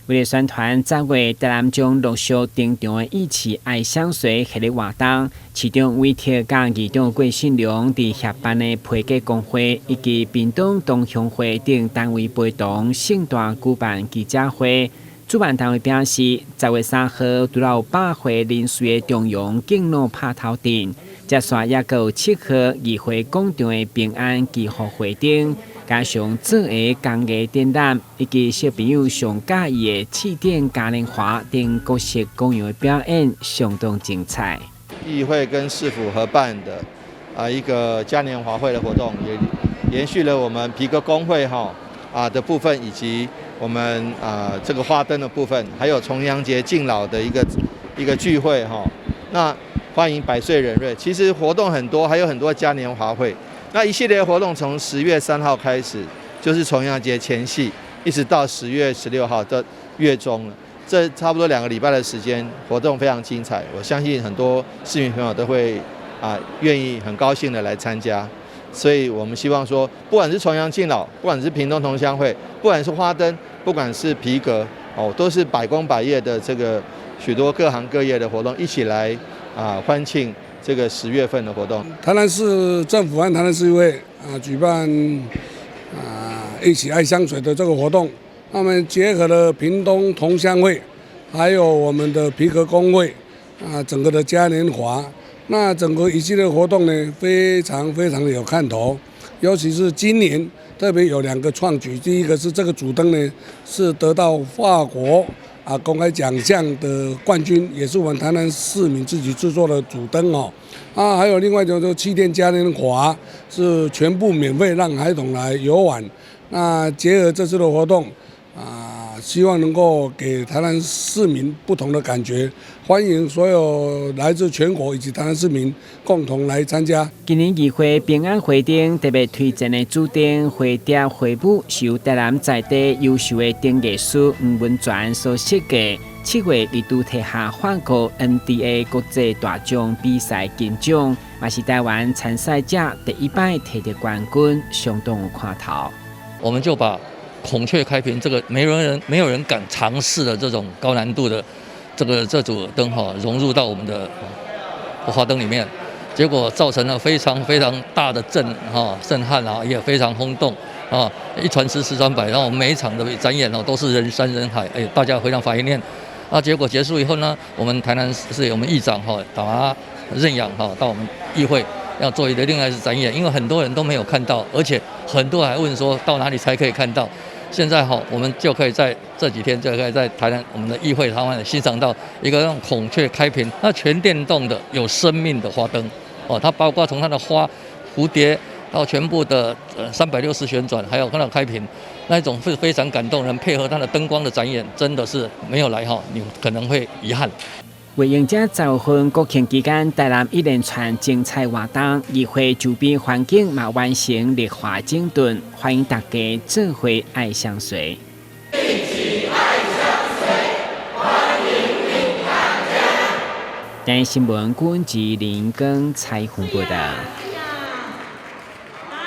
为了宣传10月台南将陆续登场的义气爱香水系列活动，其中为特甲二长郭信良伫协办的批革工会以及屏东东乡会等单位陪同盛大举办记者会。主办单位表示，10月3号除了百会人数的中央敬老拍头阵，接下也有7号议会广场的平安祈福会等。加上做个工艺展览，以及小朋友上喜意的气垫嘉年华等各式各样的表演，相当精彩。议会跟市府合办的一个嘉年华会的活动，也延续了我们皮革工会的部分，以及我们这个花灯的部分，还有重阳节敬老的一个聚会那欢迎百岁人瑞，其实活动很多，还有很多嘉年华会。那一系列活动从10月3号开始，就是重阳节前夕，一直到10月16号的月中了。这差不多2个礼拜的时间，活动非常精彩。我相信很多市民朋友都会愿意很高兴的来参加。所以我们希望说，不管是重阳敬老，不管是屏东同乡会，不管是花灯，不管是皮革都是百工百业的这个许多各行各业的活动，一起来欢庆这个10月份的活动。台南市政府和台南市议会举办一起爱香水的这个活动，他们结合了屏东同乡会，还有我们的皮革工会整个的嘉年华。那整个一系列活动呢，非常的有看头，尤其是今年特别有2个创举。第一个是这个主灯呢，是得到法国公开奖项的冠军，也是我们台南市民自己制作的主灯还有另外就是气垫嘉年华，是全部免费让孩童来游玩。那结合这次的活动希望能够给台南市民不同的感觉，欢迎所有来自全国以及台南市民共同来参加。今年议会平安会灯特别推荐的主灯灰蝶花舞，是由台南在地优秀的灯艺师吴文全所设计。7月一度拿下法国 NDA 国际大奖比赛金奖，也是台湾参赛者第一摆摕到冠军，相当有看头。我们就把孔雀开屏这个没有人敢尝试的这种高难度的这组灯融入到我们的花灯里面，结果造成了非常大的震撼也非常轰动一传十十传百，然后我们每一场的展演都是人山人海，大家非常怀念。结果结束以后呢，我们台南市我们议长把他认养到我们议会，要做一个另外一次展演，因为很多人都没有看到，而且很多人还问说到哪里才可以看到。现在我们就可以在这几天就可以在台南我们的议会他们欣赏到一个用孔雀开屏，那全电动的有生命的花灯它包括从它的花蝴蝶到全部的360旋转，还有看到开屏那一种是非常感动人，配合它的灯光的展演，真的是没有来你可能会遗憾。为迎接10份国庆期间台南一连串精彩活动，议会周边环境也完成绿化整顿，欢迎大家做伙爱香水。一起爱香水，欢迎你参加。台新闻顾问及林根采访报道。